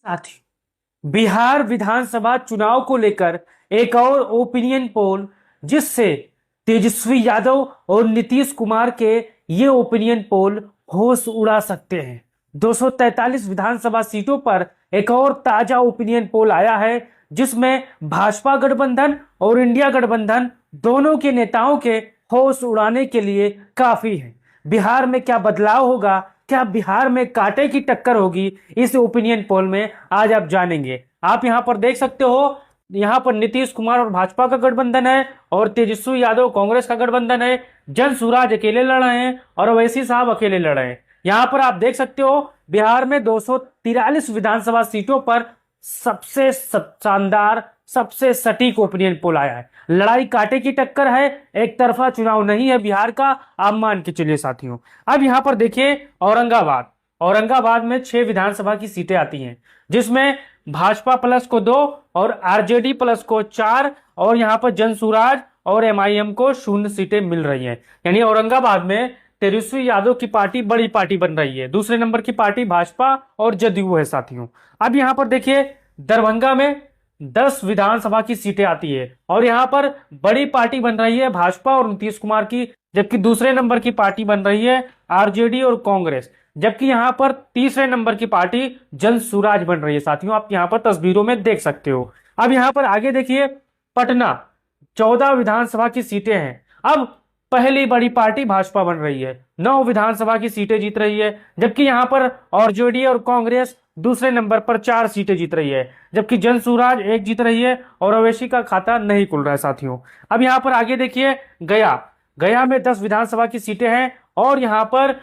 साथी, बिहार विधानसभा चुनाव को लेकर एक और ओपिनियन पोल, जिससे तेजस्वी यादव और नीतीश कुमार के ये ओपिनियन पोल होश उड़ा सकते हैं। 243 विधानसभा सीटों पर एक और ताजा ओपिनियन पोल आया है, जिसमें भाजपा गठबंधन और इंडिया गठबंधन दोनों के नेताओं के होश उड़ाने के लिए काफी है। बिहार में क्या बदलाव होगा, क्या बिहार में कांटे की टक्कर होगी, इस ओपिनियन पोल में आज आप जानेंगे। आप यहां पर देख सकते हो, यहां पर नीतीश कुमार और भाजपा का गठबंधन है और तेजस्वी यादव कांग्रेस का गठबंधन है। जन सुराज अकेले लड़ रहे हैं और ओवैसी साहब अकेले लड़ रहे हैं। यहां पर आप देख सकते हो, बिहार में 243 विधानसभा सीटों पर सबसे शानदार, सबसे सटीक ओपिनियन पोल आया है। लड़ाई कांटे की टक्कर है, एक तरफा चुनाव नहीं है बिहार का, आप मान के चलिए साथियों। अब यहां पर देखिए, औरंगाबाद में 6 विधानसभा की सीटें आती हैं, जिसमें भाजपा प्लस को 2 और आरजेडी प्लस को 4 और यहां पर जनसुराज और एमआईएम को 0 सीटें मिल रही हैं। यानी औरंगाबाद में तेजस्वी यादव की पार्टी बड़ी पार्टी बन रही है। दूसरे नंबर की पार्टी भाजपा और जदयू है साथियों। अब यहां पर देखिए, दरभंगा में 10 विधानसभा की सीटें आती है और यहां पर बड़ी पार्टी बन रही है भाजपा और नीतीश कुमार की, जबकि दूसरे नंबर की पार्टी बन रही है आरजेडी और कांग्रेस, जबकि यहां पर तीसरे नंबर की पार्टी जन सुराज बन रही है साथियों। आप यहां पर तस्वीरों में देख सकते हो। अब यहां पर आगे देखिए, पटना 14 विधानसभा की सीटें हैं। अब पहली बड़ी पार्टी भाजपा बन रही है, 9 विधानसभा की सीटें जीत रही है, जबकि यहां पर आरजेडी और कांग्रेस दूसरे नंबर पर 4 सीटें जीत रही है, जबकि जन सुराज 1 जीत रही है और ओवैसी का खाता नहीं खुल रहा है साथियों। अब यहां पर आगे देखिए, गया में 10 विधानसभा की सीटें हैं और यहां पर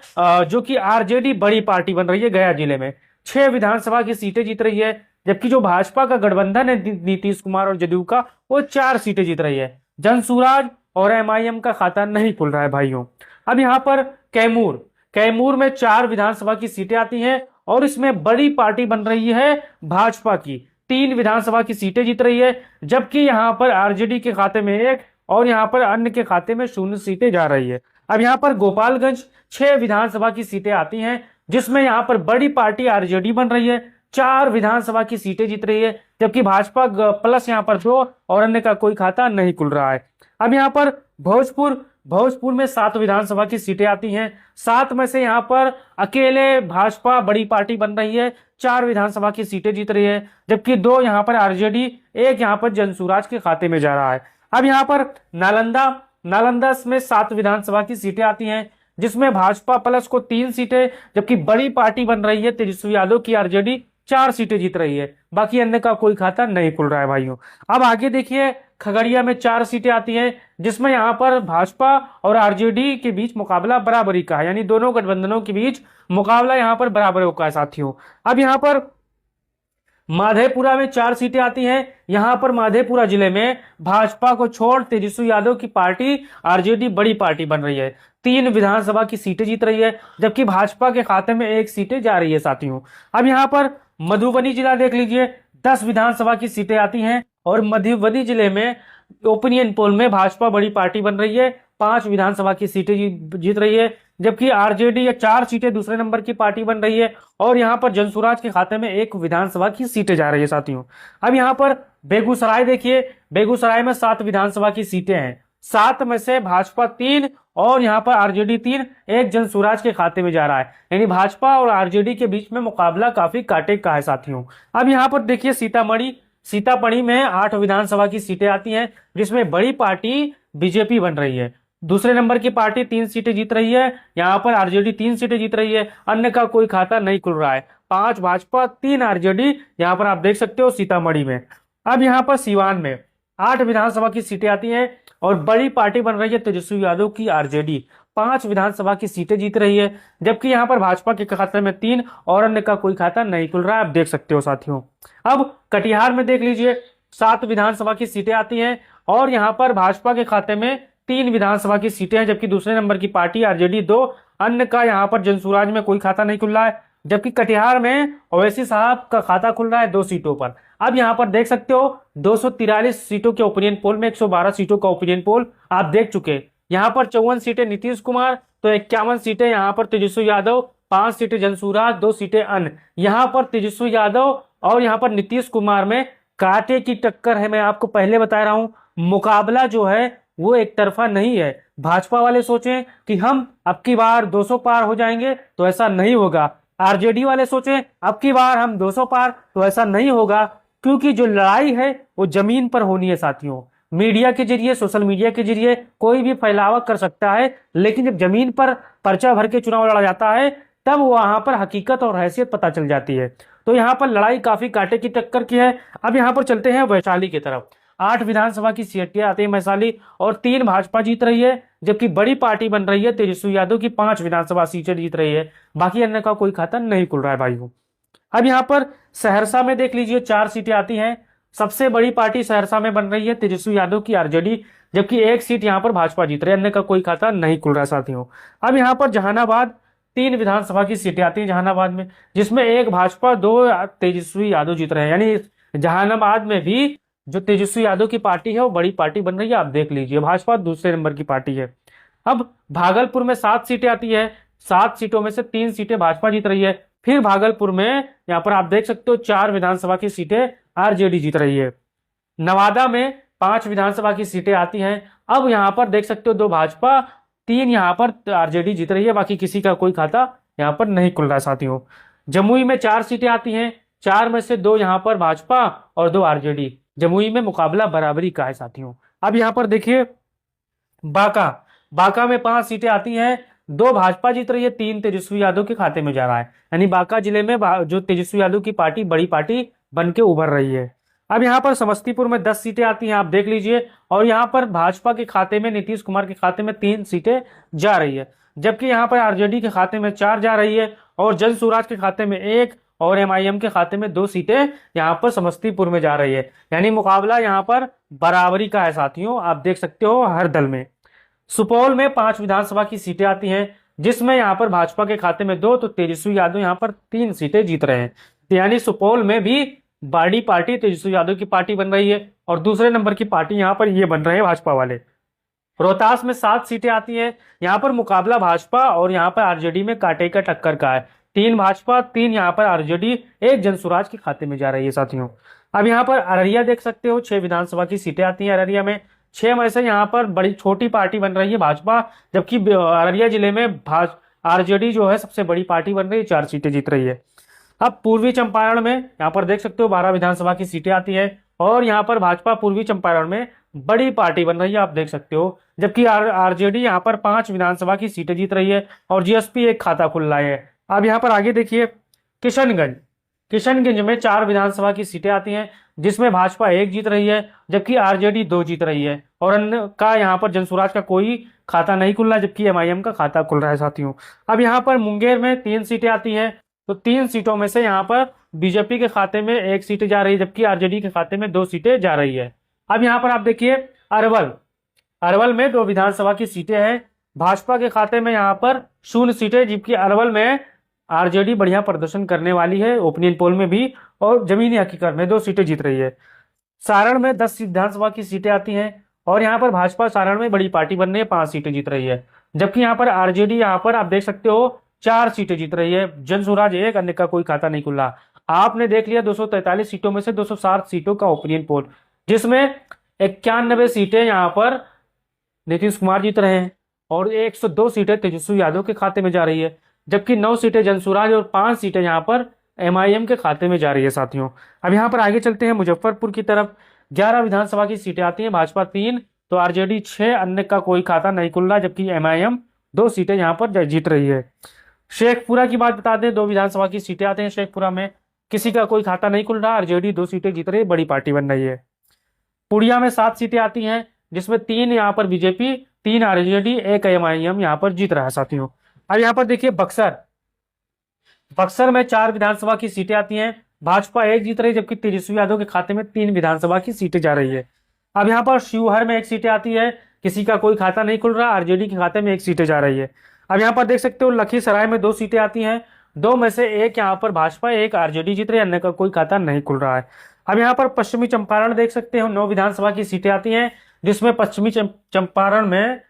जो कि आरजेडी बड़ी पार्टी बन रही है, गया जिले में 6 विधानसभा की सीटें जीत रही है, जबकि जो भाजपा का गठबंधन है नीतीश कुमार और जदयू का, वो 4 सीटें जीत रही है। जनसुराज और एमआईएम का खाता नहीं खुल रहा है भाइयों। अब यहां पर कैमूर में 4 विधानसभा की सीटें आती हैं और इसमें बड़ी पार्टी बन रही है भाजपा की, 3 विधानसभा की सीटें जीत रही है, जबकि यहां पर आरजेडी के खाते में 1 और यहां पर अन्य के खाते में 0 सीटें जा रही है। अब यहां पर गोपालगंज 6 विधानसभा की सीटें आती हैं, जिसमें यहां पर बड़ी पार्टी आरजेडी बन रही है, 4 विधानसभा की सीटें जीत रही है, जबकि भाजपा प्लस यहां पर 2 और अन्य का कोई खाता नहीं खुल रहा है। अब यहां पर भोजपुर में 7 विधानसभा की सीटें आती हैं। 7 में से यहां पर अकेले भाजपा बड़ी पार्टी बन रही है, 4 विधानसभा की सीटें जीत रही है, जबकि 2 यहां पर आरजेडी, 1 यहां पर जनसुराज के खाते में जा रहा है। अब यहां पर नालंदा में 7 विधानसभा की सीटें आती हैं, जिसमें भाजपा प्लस को 3 सीटें, जबकि बड़ी पार्टी बन रही है तेजस्वी यादव की आरजेडी 4 सीटें जीत रही है, बाकी अन्य का कोई खाता नहीं खुल रहा है भाइयों। अब आगे देखिए, खगड़िया में 4 सीटें आती हैं, जिसमें यहां पर भाजपा और आरजेडी के बीच मुकाबला बराबरी का है, यानी दोनों गठबंधनों के बीच मुकाबला यहां पर बराबरी का है साथियों। अब यहां पर माधेपुरा में 4 सीटें आती हैं। यहां पर माधेपुरा जिले में भाजपा को छोड़ तेजस्वी यादव की पार्टी आरजेडी बड़ी पार्टी बन रही है, 3 विधानसभा की सीटें जीत रही है, जबकि भाजपा के खाते में 1 सीटें जा रही है साथियों। अब यहां पर मधुबनी जिला देख लीजिए, 10 विधानसभा की सीटें आती हैं और मधुबनी जिले में ओपिनियन पोल में भाजपा बड़ी पार्टी बन रही है, 5 विधानसभा की सीटें जीत रही है, जबकि आरजेडी या 4 सीटें दूसरे नंबर की पार्टी बन रही है और यहां पर जनसुराज के खाते में 1 विधानसभा की सीटें जा रही है साथियों। अब यहां पर बेगूसराय देखिए, बेगूसराय में 7 विधानसभा की सीटें हैं, 7 में से भाजपा 3 और यहां पर आरजेडी 3, 1 जनसुराज के खाते में जा रहा है, यानी भाजपा और आरजेडी के बीच में मुकाबला काफी कांटे का है साथियों। अब यहां पर देखिए, सीतामढ़ी में 8 विधानसभा की सीटें आती हैं, जिसमें बड़ी पार्टी बीजेपी बन रही है, दूसरे नंबर की पार्टी 3 सीटें जीत रही है, यहां पर आरजेडी 3 सीटें जीत रही है, अन्य का कोई खाता नहीं खुल रहा है, 5 भाजपा 3 आरजेडी यहां पर आप देख सकते हो सीतामढ़ी में। अब यहां पर सिवान में 8 विधानसभा की सीटें आती हैं और बड़ी पार्टी बन रही है तेजस्वी यादव की आरजेडी, 5 विधानसभा की सीटें जीत रही है, जबकि यहां पर भाजपा के खाते में 3 और अन्य का कोई खाता नहीं खुल रहा है, आप देख सकते हो साथियों। अब कटिहार में देख लीजिए, 7 विधानसभा की सीटें आती हैं और यहां पर भाजपा के खाते में 3 विधानसभा की सीटें हैं, जबकि दूसरे नंबर की पार्टी आरजेडी 2, अन्य का यहां पर जनसुराज में कोई खाता नहीं खुल रहा है, जबकि कटिहार में ओवैसी साहब का खाता खुल रहा है 2 सीटों पर। अब यहां पर देख सकते हो, 243 सीटों के ओपिनियन पोल में 112 सीटों का ओपिनियन पोल आप देख चुके। यहां पर 54 सीटें नीतीश कुमार, तो 51 सीटें यहां पर तेजस्वी यादव, 5 सीटें जनसुराज, 2 सीटें अन्य। यहां पर तेजस्वी यादव और यहाँ पर नीतीश कुमार में कांटे की टक्कर है। मैं आपको पहले बता रहा हूं, मुकाबला जो है वो एक तरफा नहीं है। भाजपा वाले सोचें कि हम अब की बार 200 पार हो जाएंगे, तो ऐसा नहीं होगा। आरजेडी वाले सोचें अब की बार हम 200 पार, तो ऐसा नहीं होगा। क्योंकि जो लड़ाई है वो जमीन पर होनी है साथियों। मीडिया के जरिए, सोशल मीडिया के जरिए कोई भी फैलावा कर सकता है, लेकिन जब जमीन पर पर्चा भर के चुनाव लड़ा जाता है तब वहां पर हकीकत और हैसियत पता चल जाती है। तो यहाँ पर लड़ाई काफी कांटे की टक्कर की है। अब यहाँ पर चलते हैं वैशाली की तरफ। 8 विधानसभा की सीटें आती है वैशाली, और 3 भाजपा जीत रही है, जबकि बड़ी पार्टी बन रही है तेजस्वी यादव की 5 विधानसभा सीटें जीत रही है। बाकी अन्य का कोई खाता नहीं खुल रहा है भाइयों। अब यहाँ पर सहरसा में देख लीजिए 4 सीटें आती हैं। सबसे बड़ी पार्टी सहरसा में बन रही है तेजस्वी यादव की आरजेडी, जबकि 1 सीट यहाँ पर भाजपा जीत रही है, अन्य का कोई खाता नहीं खुल रहा है साथियों। अब यहाँ पर जहानाबाद 3 विधानसभा की सीटें आती हैं जहानाबाद में, जिसमें 1 भाजपा 2 तेजस्वी यादव जीत रहे हैं। यानी जहानाबाद में भी जो तेजस्वी यादव की पार्टी है वो बड़ी पार्टी बन रही है। आप देख लीजिए भाजपा दूसरे नंबर की पार्टी है। अब भागलपुर में 7 सीटें आती है। 7 सीटों में से 3 सीटें भाजपा जीत रही है। फिर भागलपुर में यहाँ पर आप देख सकते हो 4 विधानसभा की सीटें आरजेडी जीत रही है। नवादा में 5 विधानसभा की सीटें आती हैं। अब यहाँ पर देख सकते हो 2 भाजपा, 3 यहाँ पर आरजेडी जीत रही है। बाकी किसी का कोई खाता यहाँ पर नहीं खुल रहा है साथियों। जमुई में 4 सीटें आती हैं। 4 में से 2 यहाँ पर भाजपा और 2 आरजेडी। जमुई में मुकाबला बराबरी का है साथियों। अब यहाँ पर देखिए बांका में 5 सीटें आती हैं। 2 भाजपा जीत रही है, 3 तेजस्वी यादव के खाते में जा रहा है। यानी बांका जिले में जो तेजस्वी यादव की पार्टी बड़ी पार्टी बन के उभर रही है। अब यहाँ पर समस्तीपुर में 10 सीटें आती हैं, आप देख लीजिए। और यहाँ पर भाजपा के खाते में, नीतीश कुमार के खाते में 3 सीटें जा रही है, जबकि यहाँ पर आरजेडी के खाते में 4 जा रही है, और जन स्वराज के खाते में 1 और एमआईएम के खाते में 2 सीटें यहाँ पर समस्तीपुर में जा रही है। यानी मुकाबला यहाँ पर बराबरी का है साथियों, आप देख सकते हो हर दल में। सुपौल में 5 विधानसभा की सीटें आती हैं, जिसमें यहाँ पर भाजपा के खाते में 2 तो तेजस्वी यादव यहाँ पर 3 सीटें जीत रहे हैं। यानी सुपौल में भी बड़ी पार्टी तेजस्वी यादव की पार्टी बन रही है, और दूसरे नंबर की पार्टी यहाँ पर ये बन रहे हैं भाजपा वाले। रोहतास में 7 सीटें आती हैं। यहाँ पर मुकाबला भाजपा और यहाँ पर आरजेडी में कांटे का टक्कर का है। 3 भाजपा, 3 यहाँ पर आरजेडी, 1 जनसुराज के खाते में जा रही है साथियों। अब यहाँ पर अररिया देख सकते हो 6 विधानसभा की सीटें आती हैं अररिया में। 6 में से यहाँ पर बड़ी छोटी पार्टी बन रही है भाजपा, जबकि अररिया जिले में आरजेडी जो है सबसे बड़ी पार्टी बन रही है, 4 सीटें जीत रही है। अब पूर्वी चंपारण में यहाँ पर देख सकते हो 12 विधानसभा की सीटें आती है, और यहाँ पर भाजपा पूर्वी चंपारण में बड़ी पार्टी बन रही है, आप देख सकते हो। जबकि आरजेडी यहाँ पर 5 विधानसभा की सीटें जीत रही है, और जीएसपी 1 खाता खुल रहा है। अब यहाँ पर आगे देखिए किशनगंज में 4 विधानसभा की सीटें आती हैं, जिसमें भाजपा 1 जीत रही है, जबकि आरजेडी 2 जीत रही है, और अन्य का यहाँ पर जनसुराज का कोई खाता नहीं खुल रहा है, जबकि एमआईएम का खाता खुल रहा है साथियों। अब यहाँ पर मुंगेर में 3 सीटें आती हैं, तो 3 सीटों में से यहाँ पर बीजेपी के खाते में 1 सीटें जा रही है, जबकि आरजेडी के खाते में 2 सीटें जा रही है। अब यहाँ पर आप देखिए अरवल में 2 विधानसभा की सीटें हैं। भाजपा के खाते में यहाँ पर 0 सीटें, जबकि अरवल में आरजेडी बढ़िया प्रदर्शन करने वाली है ओपिनियन पोल में भी, और जमीनी हकीकत में 2 सीटें जीत रही है। सारण में 10 विधानसभा की सीटें आती हैं, और यहाँ पर भाजपा सारण में बड़ी पार्टी बनने है, 5 सीटें जीत रही है, जबकि यहाँ पर आरजेडी यहाँ पर आप देख सकते हो 4 सीटें जीत रही है, जनसुराज 1, अन्य का कोई खाता नहीं खुला। आपने देख लिया 243 सीटों में से 260 सीटों का ओपिनियन पोल, जिसमें 91 सीटें यहाँ पर नीतीश कुमार जीत रहे हैं, और 102 सीटें तेजस्वी यादव के खाते में जा रही है, जबकि 9 सीटें जनसुराज और 5 सीटें यहाँ पर एमआईएम के खाते में जा रही है साथियों। अब यहाँ पर आगे चलते हैं मुजफ्फरपुर की तरफ। 11 विधानसभा की सीटें आती हैं, भाजपा 3 तो आरजेडी 6, अन्य का कोई खाता नहीं खुल रहा, जबकि एमआईएम 2 सीटें यहाँ पर जीत रही है। शेखपुरा की बात बता दें, 2 विधानसभा की सीटें आते हैं शेखपुरा में, किसी का कोई खाता नहीं खुल रहा, आरजेडी 2 सीटें जीत रही है, बड़ी पार्टी बन रही है। पुड़िया में 7 सीटें आती हैं, जिसमें 3 यहाँ पर बीजेपी, 3 आरजेडी, 1 एमआईएम यहाँ पर जीत रहा है साथियों। अब यहाँ पर देखिए बक्सर में 4 विधानसभा की सीटें आती हैं, भाजपा 1 जीत रही है, जबकि तेजस्वी यादव के खाते में 3 विधानसभा की सीटें जा रही है। अब यहाँ पर शिवहर में 1 सीटें आती है, किसी का कोई खाता नहीं खुल रहा, आरजेडी के खाते में 1 सीटें जा रही है। अब यहाँ पर देख सकते हो लखीसराय में 2 सीटें आती हैं, 2 में से 1 यहाँ पर भाजपा, 1 आरजेडी जीत रही है, अन्य का कोई खाता नहीं खुल रहा है। अब यहाँ पर पश्चिमी चंपारण देख सकते हो 9 विधानसभा की सीटें आती हैं, जिसमें पश्चिमी चंपारण में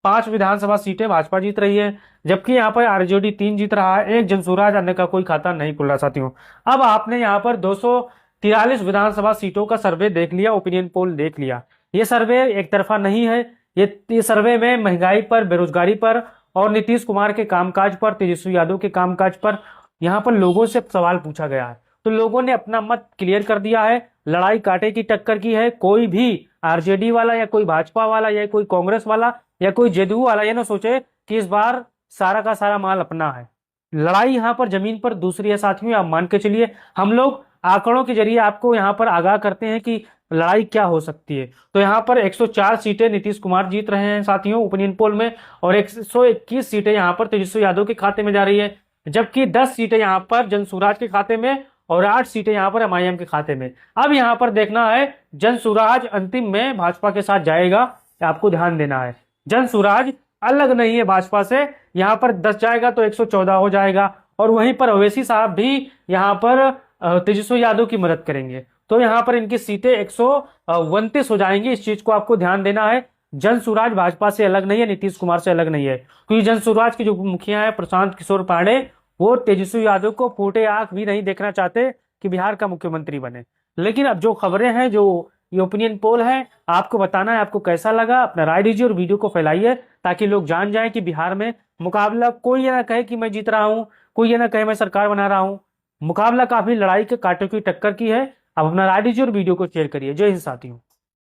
5 विधानसभा सीटें भाजपा जीत रही है, जबकि यहाँ पर आरजेडी 3 जीत रहा है, एक जनसुराज अन्य का कोई खाता नहीं खुल रहा साथियों। अब आपने यहाँ पर 243 विधानसभा सीटों का सर्वे देख लिया, ओपिनियन पोल देख लिया। ये सर्वे एक तरफा नहीं है, ये सर्वे में महंगाई पर, बेरोजगारी पर और नीतीश कुमार के कामकाज पर, तेजस्वी यादव के कामकाज पर यहाँ पर लोगों से सवाल पूछा गया है। तो लोगों ने अपना मत क्लियर कर दिया है, लड़ाई कांटे की टक्कर की है। कोई भी आरजेडी वाला या कोई भाजपा वाला या कोई कांग्रेस वाला या कोई जेडीयू वाला ये ना सोचे कि इस बार सारा का सारा माल अपना है। लड़ाई यहाँ पर जमीन पर दूसरी है साथियों। आप मान के चलिए, हम लोग आंकड़ों के जरिए आपको यहाँ पर आगाह करते हैं कि लड़ाई क्या हो सकती है। तो यहाँ पर 104 सीटें नीतीश कुमार जीत रहे हैं साथियों ओपिनियन पोल में, और 121 सीटें यहाँ पर तेजस्वी यादव के खाते में जा रही है, जबकि 10 सीटें यहाँ पर जनसुराज के खाते में और 8 सीटें यहाँ पर एमआईएम के खाते में। अब यहाँ पर देखना है जनसुराज अंतिम में भाजपा के साथ जाएगा, आपको ध्यान देना है। जनसुराज अलग नहीं है भाजपा से, यहाँ पर 10 जाएगा तो 114 हो जाएगा, और वहीं पर ओवैसी साहब भी यहाँ पर तेजस्वी यादव की मदद करेंगे, तो यहाँ पर इनकी सीटें 129 हो जाएंगी। इस चीज को आपको ध्यान देना है। जनसुराज भाजपा से अलग नहीं है, नीतीश कुमार से अलग नहीं है, क्योंकि जनसुराज के जो मुखिया है प्रशांत किशोर पांडे, वो तेजस्वी यादव को फूटे आंख भी नहीं देखना चाहते कि बिहार का मुख्यमंत्री बने। लेकिन अब जो खबरें हैं, जो ये ओपिनियन पोल है, आपको बताना है आपको कैसा लगा। अपना राय दीजिए और वीडियो को फैलाइए ताकि लोग जान जाएं कि बिहार में मुकाबला, कोई ये ना कहे कि मैं जीत रहा हूं, कोई ये ना कहे मैं सरकार बना रहा हूं। मुकाबला काफी लड़ाई के कांटों की टक्कर की है। अब अपना राय दीजिए और वीडियो को शेयर करिए। जय हिंद साथियों।